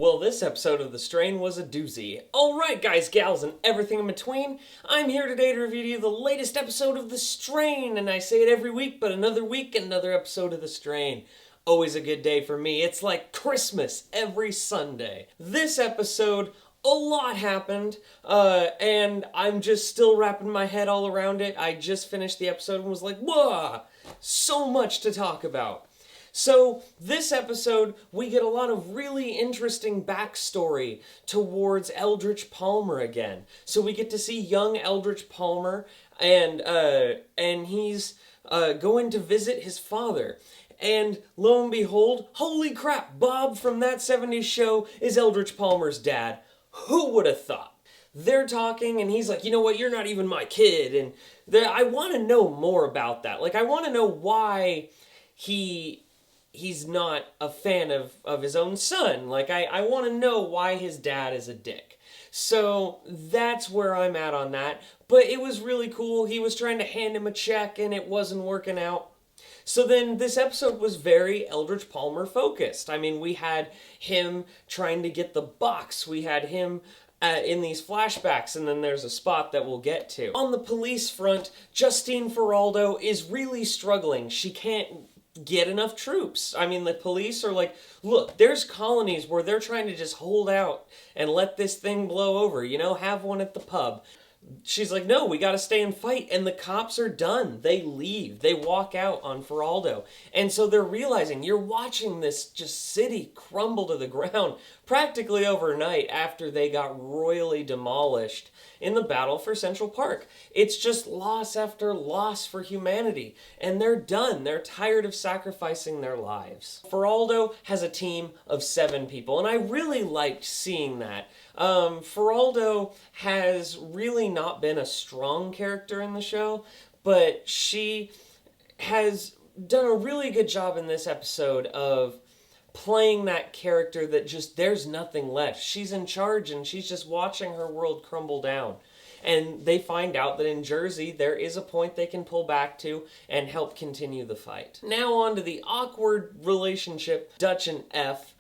Well, this episode of The Strain was a doozy. Alright, guys, gals, and everything in between, I'm here today to review to you the latest episode of The Strain, and I say it every week, but another week, another episode of The Strain. Always a good day for me. It's like Christmas every Sunday. This episode, a lot happened, and I'm just still wrapping my head all around it. I just finished the episode and was like, whoa, so much to talk about. So, this episode, we get a lot of really interesting backstory towards Eldritch Palmer again. So we get to see young Eldritch Palmer, and he's going to visit his father. And lo and behold, holy crap, Bob from That 70s Show is Eldritch Palmer's dad. Who would have thought? They're talking, and he's like, you know what, you're not even my kid. And I want to know more about that. Like, I want to know why he's not a fan of his own son. Like, I want to know why his dad is a dick. So that's where I'm at on that. But it was really cool. He was trying to hand him a check, and it wasn't working out. So then this episode was very Eldritch Palmer focused. I mean, we had him trying to get the box. We had him in these flashbacks, and then there's a spot that we'll get to. On the police front, Justine Feraldo is really struggling. She can't get enough troops. I mean, the police are like, look, there's colonies where they're trying to just hold out and let this thing blow over, you know, have one at the pub. She's like, no, we gotta stay and fight. And the cops are done. They leave. They walk out on Feraldo. And so they're realizing you're watching this just city crumble to the ground practically overnight after they got royally demolished in the battle for Central Park. It's just loss after loss for humanity. And they're done. They're tired of sacrificing their lives. Feraldo has a team of 7 people. And I really liked seeing that. Feraldo has really not been a strong character in the show, but she has done a really good job in this episode of playing that character that just, there's nothing left. She's in charge and she's just watching her world crumble down. And they find out that in Jersey, there is a point they can pull back to and help continue the fight. Now on to the awkward relationship, Dutch and F.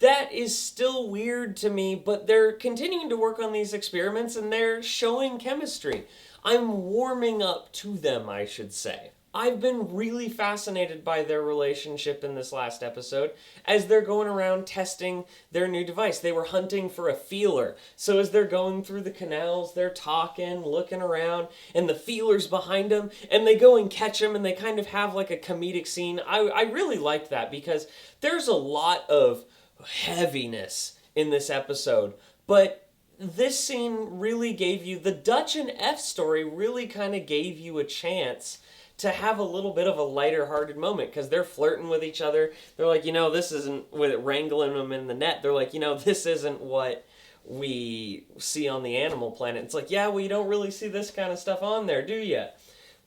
That is still weird to me, but they're continuing to work on these experiments and they're showing chemistry. I'm warming up to them, I should say. I've been really fascinated by their relationship in this last episode as they're going around testing their new device. They were hunting for a feeler. So as they're going through the canals, they're talking, looking around, and the feeler's behind them, and they go and catch them, and they kind of have like a comedic scene. I really liked that because there's a lot of heaviness in this episode, but this scene really gave you, the Dutch and F story really kind of gave you a chance to have a little bit of a lighter hearted moment because they're flirting with each other. They're like, you know, this isn't, with it wrangling them in the net, they're like, you know, this isn't what we see on the Animal Planet. It's like, yeah, well, you don't really see this kind of stuff on there, do you?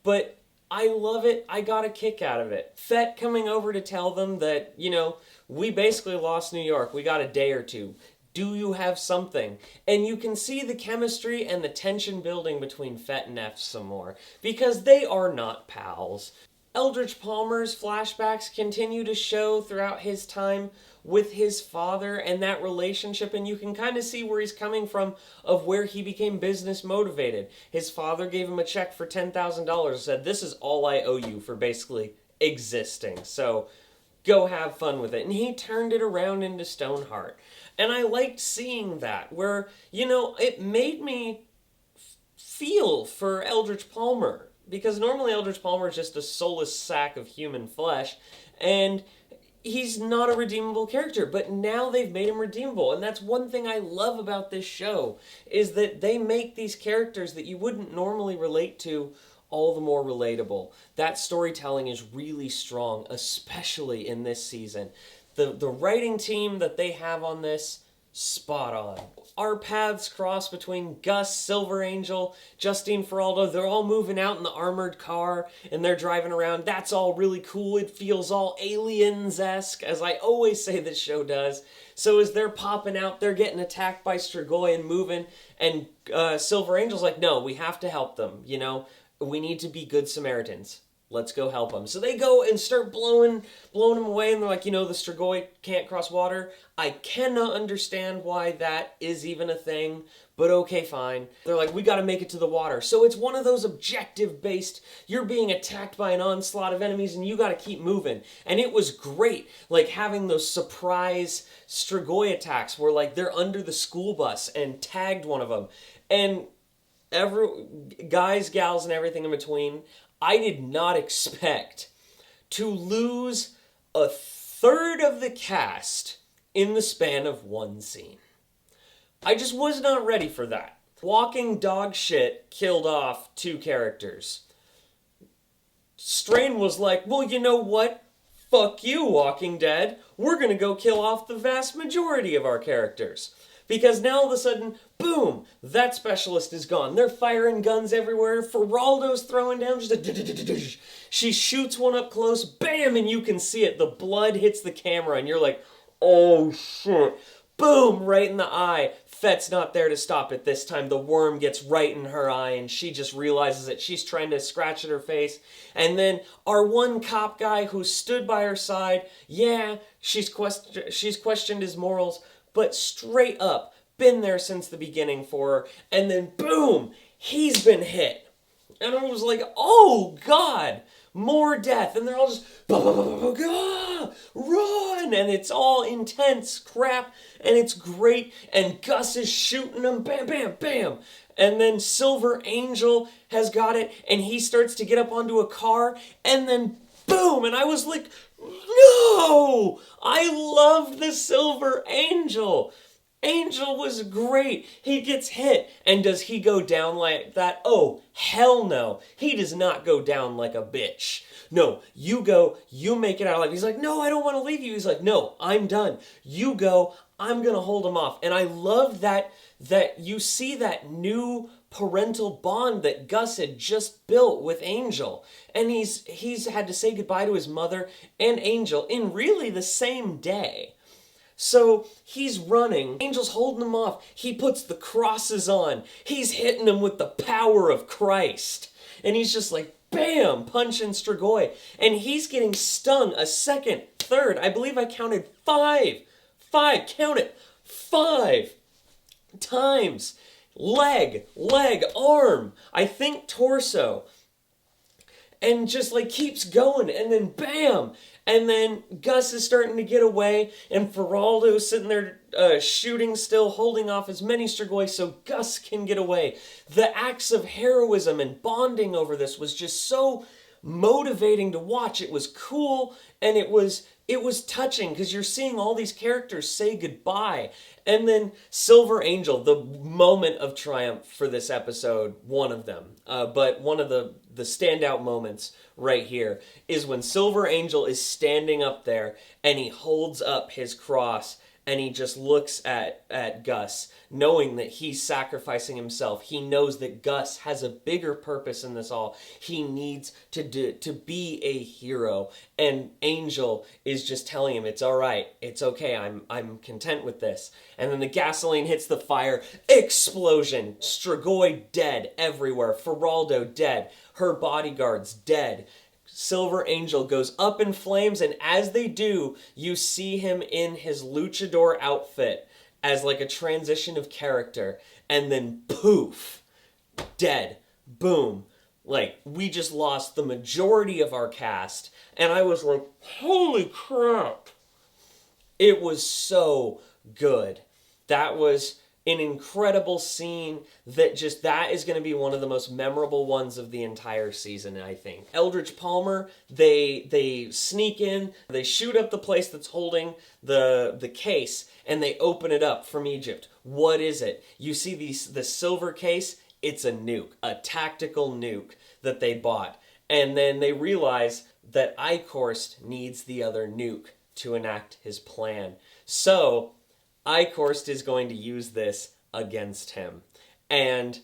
But I love it. I got a kick out of it. Fett coming over to tell them that, you know, we basically lost New York. We got a day or two. Do you have something? And you can see the chemistry and the tension building between Fett and F some more. Because they are not pals. Eldritch Palmer's flashbacks continue to show throughout his time with his father and that relationship, and you can kind of see where he's coming from of where he became business motivated. His father gave him a check for $10,000 and said, this is all I owe you for basically existing. So go have fun with it. And he turned it around into Stoneheart. And I liked seeing that, where, you know, it made me feel for Eldritch Palmer. Because normally Eldritch Palmer is just a soulless sack of human flesh, and he's not a redeemable character, but now they've made him redeemable. And that's one thing I love about this show, is that they make these characters that you wouldn't normally relate to all the more relatable. That storytelling is really strong, especially in this season. The writing team that they have on this, spot on. Our paths cross between Gus, Silver Angel, Justine Feraldo. They're all moving out in the armored car, and they're driving around. That's all really cool. It feels all Aliens-esque, as I always say this show does. So as they're popping out, they're getting attacked by Strigoi and moving, and Silver Angel's like, no, we have to help them, you know? We need to be good Samaritans. Let's go help him. So they go and start blowing him away, and they're like, the Strigoi can't cross water. I cannot understand why that is even a thing, but okay, fine. They're like, we gotta make it to the water. So it's one of those objective-based, you're being attacked by an onslaught of enemies and you gotta keep moving. And it was great, like having those surprise Strigoi attacks where like they're under the school bus and tagged one of them. And guys, gals, and everything in between, I did not expect to lose a third of the cast in the span of one scene. I just was not ready for that. Walking dog shit killed off 2 characters. Strain was like, well, you know what? Fuck you, Walking Dead. We're gonna go kill off the vast majority of our characters. Because now all of a sudden, boom, that specialist is gone. They're firing guns everywhere. Geraldo's throwing down just she shoots one up close, bam, and you can see it. The blood hits the camera, and you're like, oh shit. Boom, right in the eye. Fett's not there to stop it this time. The worm gets right in her eye, and she just realizes that she's trying to scratch at her face. And then our one cop guy who stood by her side, yeah, she's questioned his morals, but straight up, been there since the beginning for her, and then boom, he's been hit. And I was like, oh God, more death. And they're all just, run, and it's all intense crap, and it's great, and Gus is shooting them, bam, bam, bam. And then Silver Angel has got it, and he starts to get up onto a car, and then boom, and I was like, no! I loved the Silver Angel. Angel was great. He gets hit. And does he go down like that? Oh, hell no. He does not go down like a bitch. No, you go, you make it out alive. He's like, no, I don't want to leave you. He's like, no, I'm done. You go, I'm going to hold him off. And I love that you see that new parental bond that Gus had just built with Angel. And he's had to say goodbye to his mother and Angel in really the same day. So he's running. Angel's holding him off. He puts the crosses on. He's hitting him with the power of Christ. And he's just like, bam, punching Strigoi. And he's getting stung a second, third. I believe I counted 5. Count it. 5 times. Leg, arm, I think torso. And just like keeps going, and then bam! And then Gus is starting to get away, and Geraldo's sitting there shooting still, holding off as many Strigoi so Gus can get away. The acts of heroism and bonding over this was just so motivating to watch. It was cool, and it was touching because you're seeing all these characters say goodbye. And then Silver Angel, the moment of triumph for this episode, one of them, but one of the standout moments right here is when Silver Angel is standing up there and he holds up his cross and he just looks at Gus, knowing that he's sacrificing himself. He knows that Gus has a bigger purpose in this all. He needs to be a hero. And Angel is just telling him, it's all right, it's okay, I'm content with this. And then the gasoline hits the fire, explosion, Strigoi dead everywhere, Geraldo dead, her bodyguards dead. Silver Angel goes up in flames, and as they do, you see him in his luchador outfit as like a transition of character, and then poof, dead, boom. Like, we just lost the majority of our cast, and I was like, holy crap. It was so good. That was an incredible scene that is going to be one of the most memorable ones of the entire season, I think. Eldridge Palmer, they sneak in, they shoot up the place that's holding the case, and they open it up from Egypt. What is it? You see the silver case, it's a nuke, a tactical nuke that they bought. And then they realize that Eichhorst needs the other nuke to enact his plan. So Eichhorst is going to use this against him. And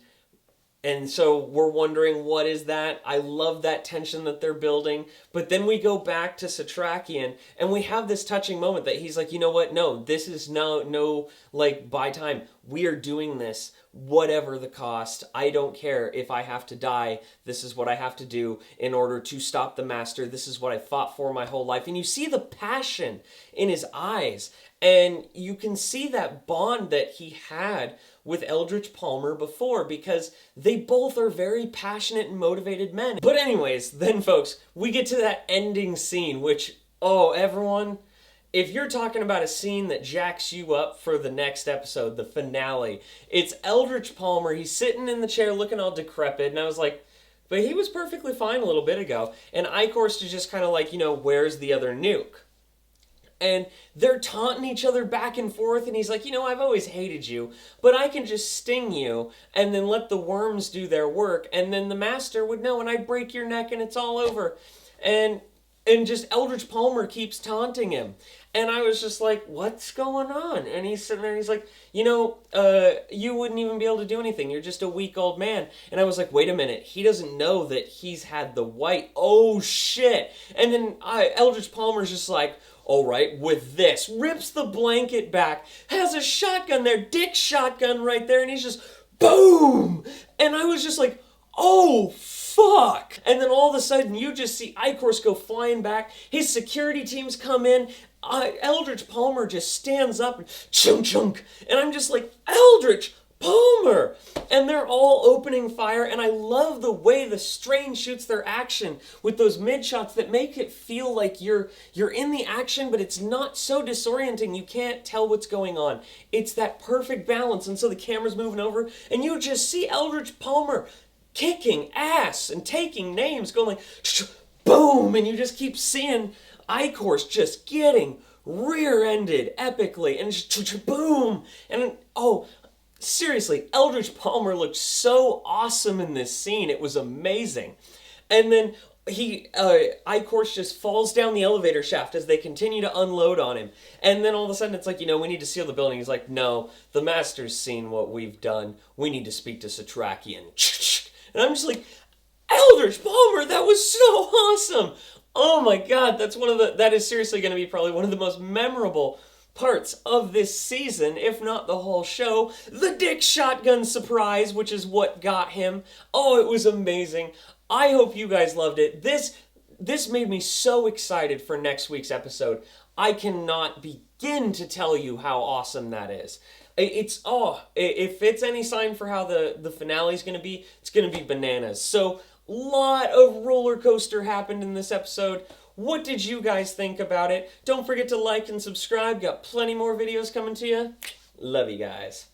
And so we're wondering, what is that? I love that tension that they're building. But then we go back to Satrakian and we have this touching moment that he's like, you know what? No, this is no, like, buy time. We are doing this, whatever the cost. I don't care if I have to die. This is what I have to do in order to stop the master. This is what I fought for my whole life. And you see the passion in his eyes. And you can see that bond that he had with Eldritch Palmer before, because they both are very passionate and motivated men. But anyways, then folks, we get to that ending scene, which, oh, everyone, if you're talking about a scene that jacks you up for the next episode, the finale, it's Eldritch Palmer. He's sitting in the chair looking all decrepit, and I was like, but he was perfectly fine a little bit ago. And Icorst is just kind of like, where's the other nuke? And they're taunting each other back and forth, and he's like, I've always hated you, but I can just sting you and then let the worms do their work, and then the master would know, and I'd break your neck and it's all over. And just Eldritch Palmer keeps taunting him. And I was just like, what's going on? And he's sitting there and he's like, you wouldn't even be able to do anything. You're just a weak old man. And I was like, wait a minute. He doesn't know that he's had the white. Oh, shit. And then Eldritch Palmer's just like, all right, with this. Rips the blanket back. Has a shotgun there. Dick's shotgun right there. And he's just, boom. And I was just like, oh, fuck. And then all of a sudden, you just see Icorst go flying back. His security teams come in. Eldritch Palmer just stands up and chunk chunk. And I'm just like, Eldritch Palmer! And they're all opening fire, and I love the way the Strain shoots their action with those mid-shots that make it feel like you're in the action, but it's not so disorienting you can't tell what's going on. It's that perfect balance, and so the camera's moving over, and you just see Eldritch Palmer kicking ass and taking names, going like, boom, and you just keep seeing Icorst just getting rear-ended epically, and just boom, and seriously, Eldritch Palmer looked so awesome in this scene. It was amazing. And then Icorst just falls down the elevator shaft as they continue to unload on him. And then all of a sudden it's like, we need to seal the building. He's like, no, the master's seen what we've done. We need to speak to Satrakian. And I'm just like, Eldritch Palmer, that was so awesome. Oh my God, that is seriously going to be probably one of the most memorable parts of this season, if not the whole show. The Dick shotgun surprise, which is what got him. Oh, it was amazing. I hope you guys loved it. This made me so excited for next week's episode. I cannot begin to tell you how awesome that is. If it's any sign for how the finale is going to be, it's going to be bananas. So, lot of roller coaster happened in this episode. What did you guys think about it? Don't forget to like and subscribe. Got plenty more videos coming to you. Love you guys.